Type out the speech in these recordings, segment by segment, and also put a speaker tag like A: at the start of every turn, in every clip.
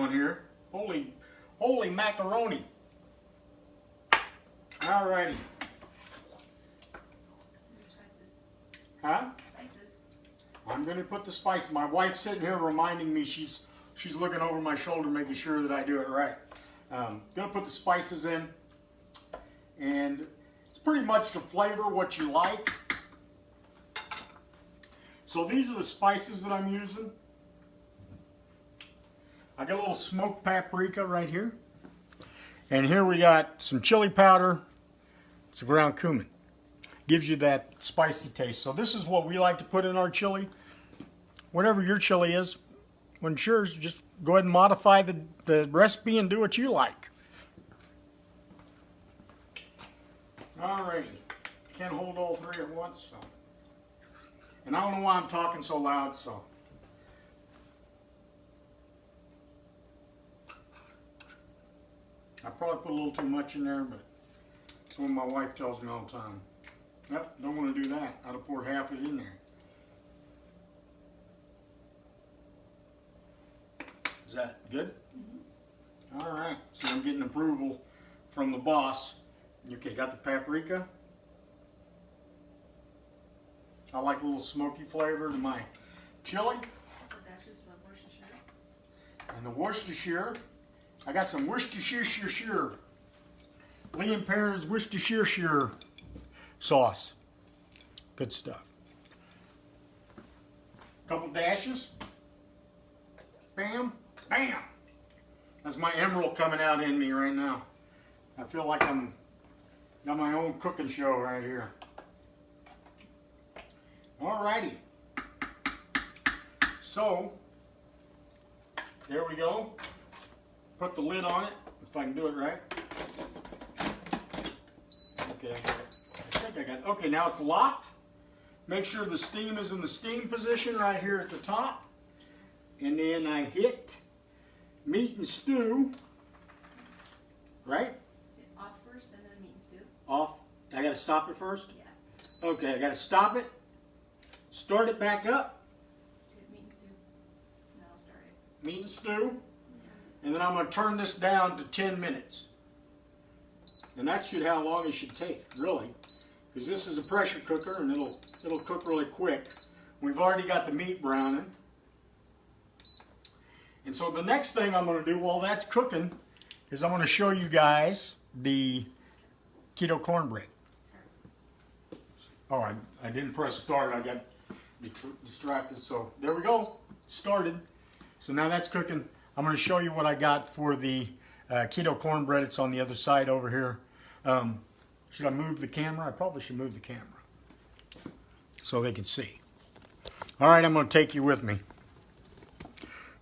A: on here. Holy macaroni. Alrighty.
B: Spices.
A: Huh?
B: Spices.
A: I'm gonna put the spices. My wife's sitting here reminding me, she's looking over my shoulder making sure that I do it right. Gonna put the spices in, and it's pretty much to flavor what you like. So these are the spices that I'm using. I got a little smoked paprika right here. And here we got some chili powder, some ground cumin. Gives you that spicy taste. So this is what we like to put in our chili. Whatever your chili is, when it's yours, just go ahead and modify the recipe and do what you like. Alrighty. Can't hold all three at once, so. And I don't know why I'm talking so loud, so. I probably put a little too much in there, but it's what my wife tells me all the time. Yep, don't want to do that. I'd have poured half it in there. Is that good? Mm-hmm. All right, so I'm getting approval from the boss. Okay, got the paprika. I like a little smoky flavor to my chili. And the Worcestershire. I got some Worcestershire. Lea & Perrins Worcestershire sauce. Good stuff. Couple dashes. Bam, bam. That's my emerald coming out in me right now. I feel like I'm got my own cooking show right here. Alrighty. So, there we go. Put the lid on it, if I can do it right. Okay, I think I got it. Okay, now it's locked. Make sure the steam is in the steam position right here at the top. And then I hit meat and stew. Right?
B: Off first and then meat and stew.
A: Off. I gotta stop it first?
B: Yeah.
A: Okay, I gotta stop it. Start it back up.
B: Meat and stew. Now I'll start it.
A: Meat and stew. And then I'm going to turn this down to 10 minutes. And that should how long it should take, really. Because this is a pressure cooker and it'll cook really quick. We've already got the meat browning. And so the next thing I'm going to do while that's cooking is I'm going to show you guys the keto cornbread. Oh, I didn't press start. I got distracted. So there we go. It started. So now that's cooking. I'm going to show you what I got for the keto cornbread. It's on the other side over here. Should I move the camera? I probably should move the camera so they can see. All right, I'm going to take you with me.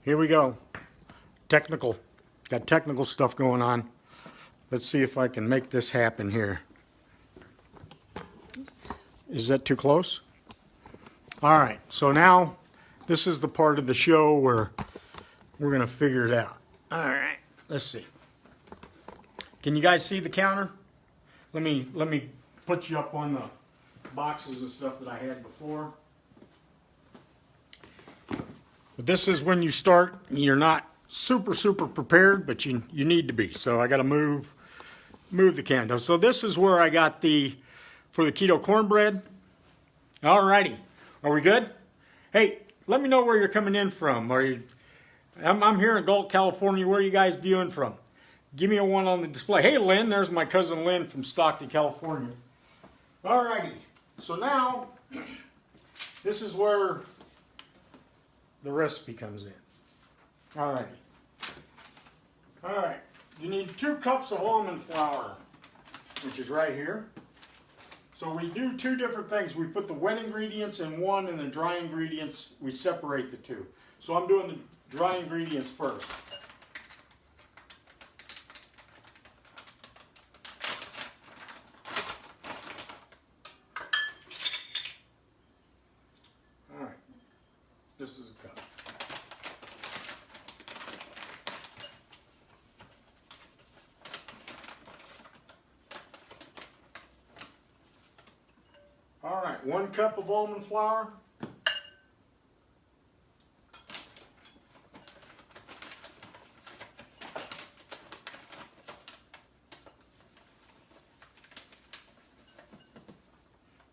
A: Here we go. Technical. Got technical stuff going on. Let's see if I can make this happen here. Is that too close? All right, so now this is the part of the show where we're going to figure it out. All right, let's see. Can you guys see the counter? Let me put you up on the boxes and stuff that I had before. But this is when you start. You're not super prepared, but you need to be. So I got to move the counter. So this is where I got for the keto cornbread. All righty, are we good? Hey, let me know where you're coming in from. I'm here in Galt, California. Where are you guys viewing from? Give me a one on the display. Hey, Lynn, there's my cousin Lynn from Stockton, California. All righty. So now, this is where the recipe comes in. All righty. All right. You need 2 cups of almond flour, which is right here. So we do 2 different things. We put the wet ingredients in one, and the dry ingredients, we separate the 2. So I'm doing the dry ingredients first. All right, this is a cup. All right, 1 cup of almond flour.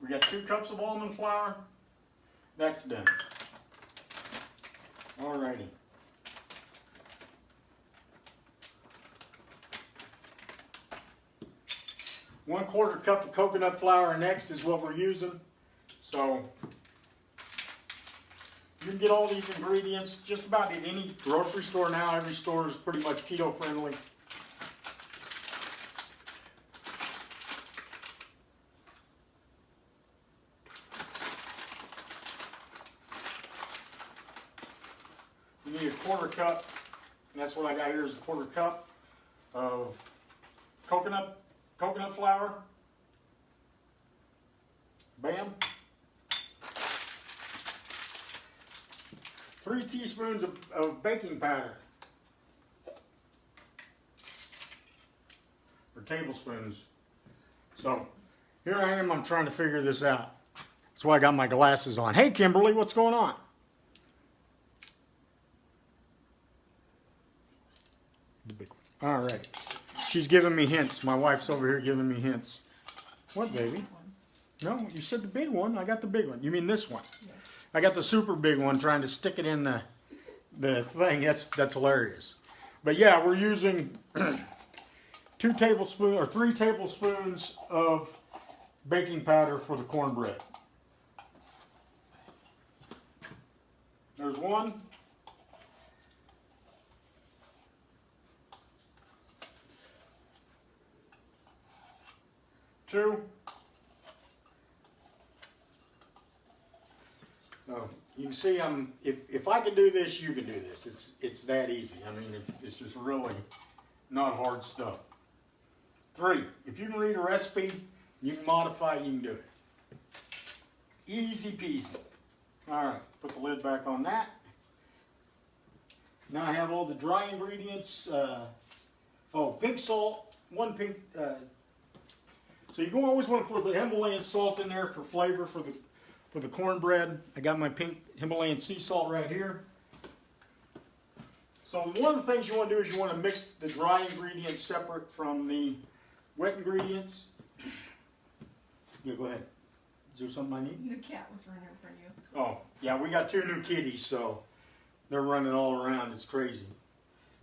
A: We got 2 cups of almond flour. That's done. Alrighty. One-quarter cup of coconut flour next is what we're using. So you can get all these ingredients just about at any grocery store now. Every store is pretty much keto friendly. You need a quarter cup, and that's what I got here is a quarter cup of coconut flour. Bam. 3 teaspoons of baking powder. Or tablespoons. So, here I am, I'm trying to figure this out. That's why I got my glasses on. Hey Kimberly, what's going on? The big one. All right. She's giving me hints. My wife's over here giving me hints. What, baby? No, you said the big one. I got the big one. You mean this one?
B: Yes.
A: I got the super big one trying to stick it in the thing. That's hilarious. But yeah, we're using 3 tablespoons of baking powder for the cornbread. There's 1. 2. You can see if I can do this, you can do this. It's that easy. I mean, it's just really not hard stuff. 3. If you can read a recipe, you can modify, you can do it. Easy peasy. All right, put the lid back on that. Now I have all the dry ingredients. Pink salt, 1 pink. So you always want to put the Himalayan salt in there for flavor for the cornbread. I got my pink Himalayan sea salt right here. So one of the things you want to do is you want to mix the dry ingredients separate from the wet ingredients. Yeah, go ahead. Is there something I need?
B: The cat was running in front of you.
A: Oh, yeah, we got 2 new kitties, so they're running all around. It's crazy.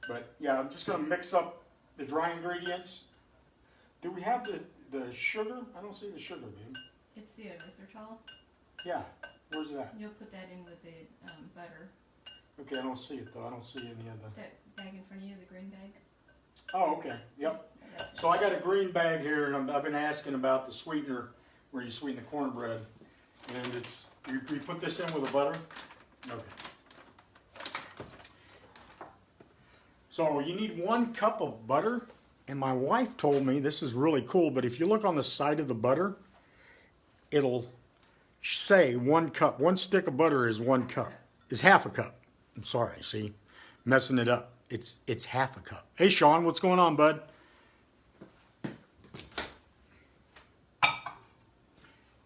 A: But yeah, I'm just going to mix up the dry ingredients. Do we have the sugar? I don't see the sugar, babe.
B: It's the erythritol.
A: Yeah, where's that?
B: You'll put that in with the butter.
A: Okay, I don't see it though. I don't see any of the...
B: That bag in front of you, the green bag.
A: Oh, okay. Yep.
B: That's it.
A: So I got a green bag here, and I've been asking about the sweetener where you sweeten the cornbread. And it's you put this in with the butter? Okay. So you need 1 cup of butter. And my wife told me, this is really cool, but if you look on the side of the butter, it'll say 1 cup. 1 stick of butter is 1 cup. Is half a cup. I'm sorry, see? Messing it up. It's half a cup. Hey Sean, what's going on, bud?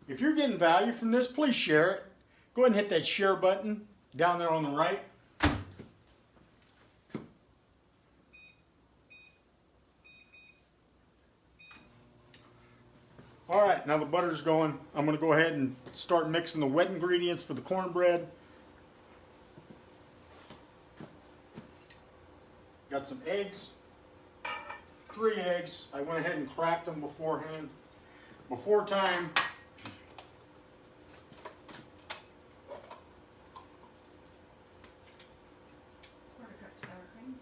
A: If you're getting value from this, please share it. Go ahead and hit that share button down there on the right. All right, now the butter's going. I'm going to go ahead and start mixing the wet ingredients for the cornbread. Got some eggs, 3 eggs. I went ahead and cracked them beforehand, before time.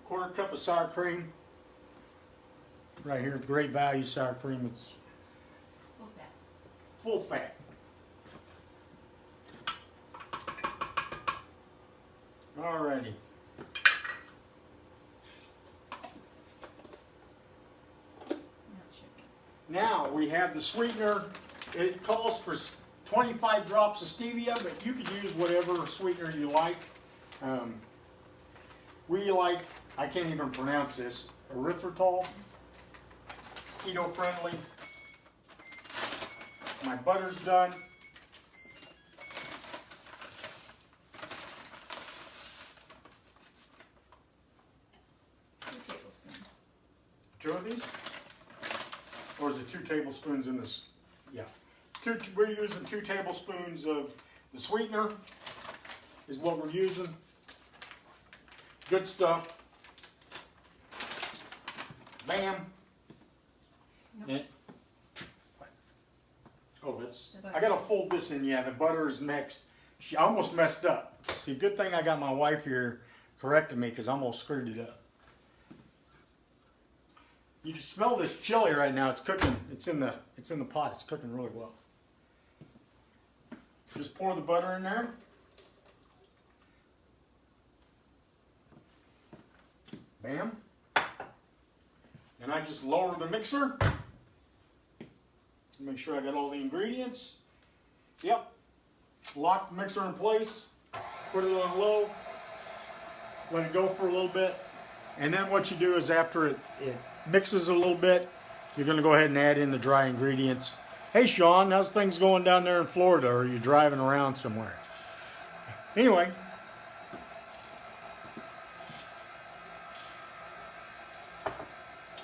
A: Quarter cup of sour cream. Right here, great value sour cream. It's full fat. Alrighty. Now we have the sweetener. It calls for 25 drops of stevia, but you could use whatever sweetener you like. We like, I can't even pronounce this, erythritol. It's keto friendly. My butter's done.
B: 2 tablespoons.
A: 2 of these? Or is it 2 tablespoons in this? Yeah. we're using 2 tablespoons of the sweetener is what we're using. Good stuff. Bam.
B: Nope.
A: And- oh, that's,
B: The butter.
A: I gotta fold this in, yeah, the butter is next. She almost messed up. See, good thing I got my wife here correcting me because I almost screwed it up. You can smell this chili right now. It's cooking. It's in the pot. It's cooking really well. Just pour the butter in there. Bam. And I just lower the mixer. Make sure I got all the ingredients. Yep. Lock the mixer in place. Put it on low. Let it go for a little bit. And then what you do is after it mixes a little bit, you're going to go ahead and add in the dry ingredients. Hey Sean, how's things going down there in Florida? Or are you driving around somewhere? Anyway.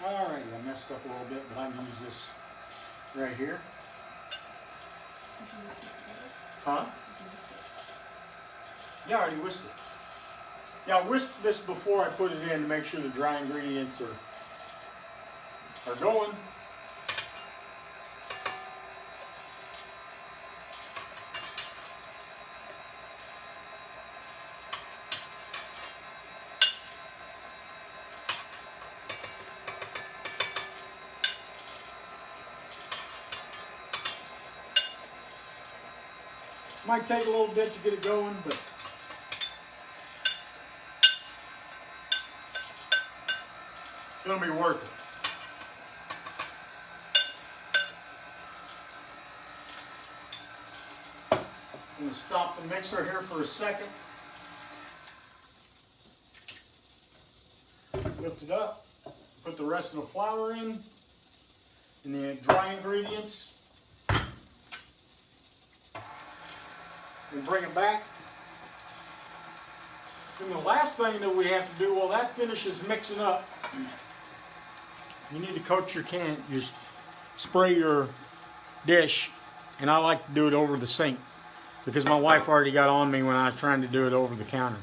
A: Alright, I messed up a little bit, but I'm going to use this right here.
B: Did you whisk it together?
A: Huh?
B: Did you whisk it?
A: Yeah, I already whisked it. Yeah, I whisked this before I put it in to make sure the dry ingredients are going. Might take a little bit to get it going, but it's going to be worth it. I'm going to stop the mixer here for a second. Lift it up. Put the rest of the flour in and the dry ingredients. And bring it back. And the last thing that we have to do, while that finishes mixing up, you need to coat your can, you spray your dish, and I like to do it over the sink because my wife already got on me when I was trying to do it over the counter.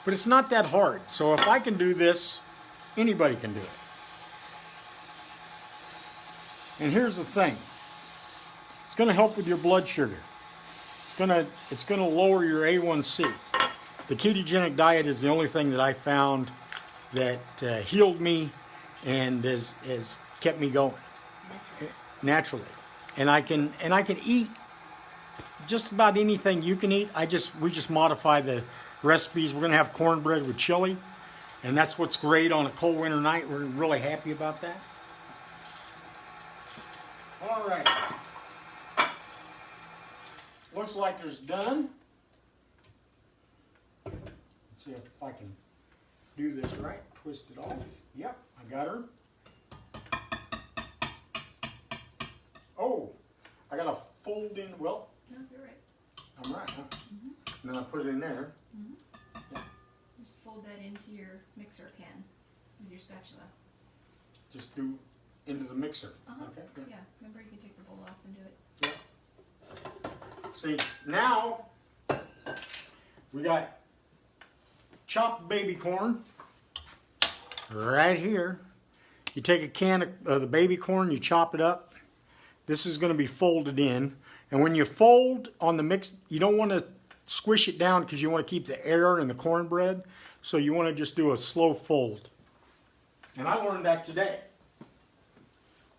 A: But it's not that hard, so if I can do this, anybody can do it. And here's the thing. It's going to help with your blood sugar. It's going to lower your A1C. The ketogenic diet is the only thing that I found that healed me and has kept me going naturally. And I can eat just about anything you can eat. We just modify the recipes. We're going to have cornbread with chili, and that's what's great on a cold winter night. We're really happy about that. All right. Looks like it's done. Let's see if I can do this right. Twist it off. Yep, I got her. Oh, I got to fold in. Well,
B: No, you're right.
A: I'm right, huh? And then I put it in there.
B: Just fold that into your mixer can with your spatula.
A: Just do into the mixer.
B: Okay,
A: good.
B: yeah. Remember, you can take the bowl off and do it.
A: Yep. See, now we got chopped baby corn right here. You take a can of the baby corn, you chop it up. This is going to be folded in. And when you fold on the mix, you don't want to squish it down because you want to keep the air in the cornbread. So you want to just do a slow fold. And I learned that today.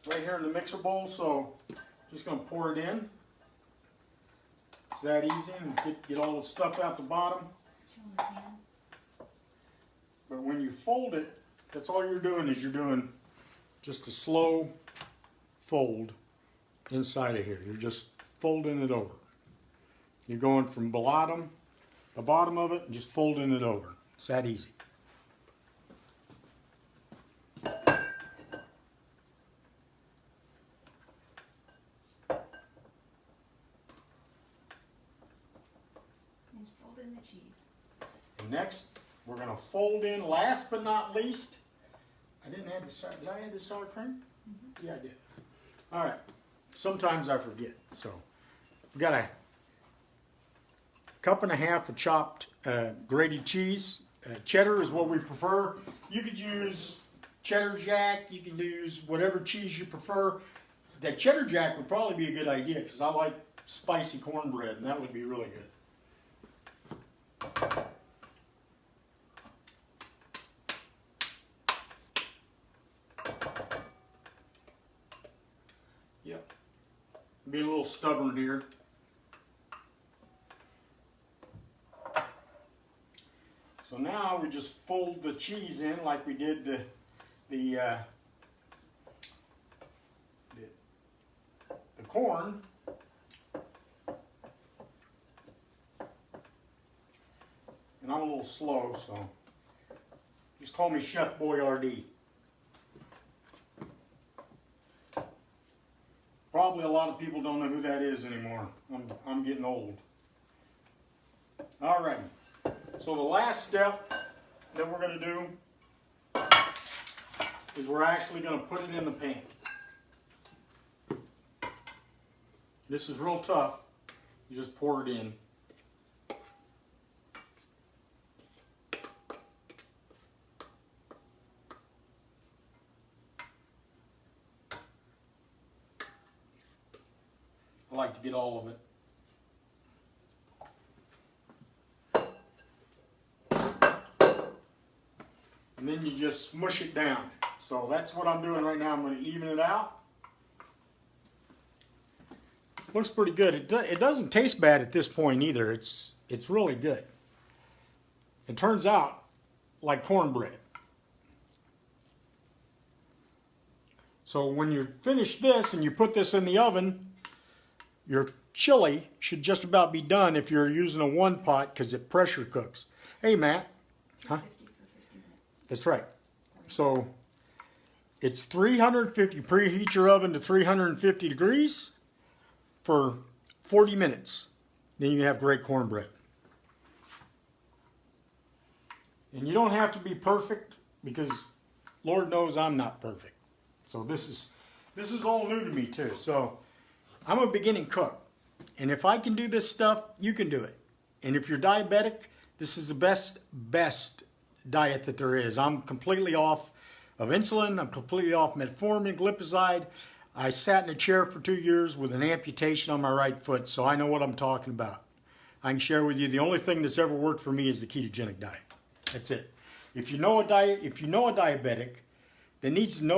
A: Right here in the mixer bowl, so just going to pour it in. It's that easy, and get all the stuff out the bottom.
B: Show 'em the can.
A: But when you fold it, that's all you're doing is you're doing just a slow fold inside of here. You're just folding it over. You're going from the bottom of it, and just folding it over. It's that easy.
B: And just fold in the cheese.
A: Next, we're going to fold in, last but not least, I didn't add the sour, did I add the sour cream? Yeah, I did. All right. Sometimes I forget. So we got a cup and a half of chopped grated cheese. Cheddar is what we prefer. You could use cheddar jack. You can use whatever cheese you prefer. That cheddar jack would probably be a good idea because I like spicy cornbread, and that would be really good. Yep. Be a little stubborn here. So now we just fold the cheese in like we did the corn. And I'm a little slow, so just call me Chef Boyardee. Probably a lot of people don't know who that is anymore. I'm getting old. All right. So the last step that we're going to do is we're actually going to put it in the pan. This is real tough. You just pour it in. I like to get all of it. And then you just smush it down. So that's what I'm doing right now. I'm going to even it out. Looks pretty good. It doesn't taste bad at this point either. It's really good. It turns out like cornbread. So when you finish this and you put this in the oven, your chili should just about be done if you're using a one pot because it pressure cooks. Hey, Matt. Huh?
B: 50 for 50 minutes.
A: That's right. So it's 350. Preheat your oven to 350 degrees for 40 minutes. Then you have great cornbread. And you don't have to be perfect because Lord knows I'm not perfect. So this is all new to me too. So I'm a beginning cook. And if I can do this stuff, you can do it. And if you're diabetic, this is the best diet that there is. I'm completely off of insulin. I'm completely off metformin, glipizide. I sat in a chair for 2 years with an amputation on my right foot, so I know what I'm talking about. I can share with you the only thing that's ever worked for me is the ketogenic diet. That's it. If you know a diabetic that needs to know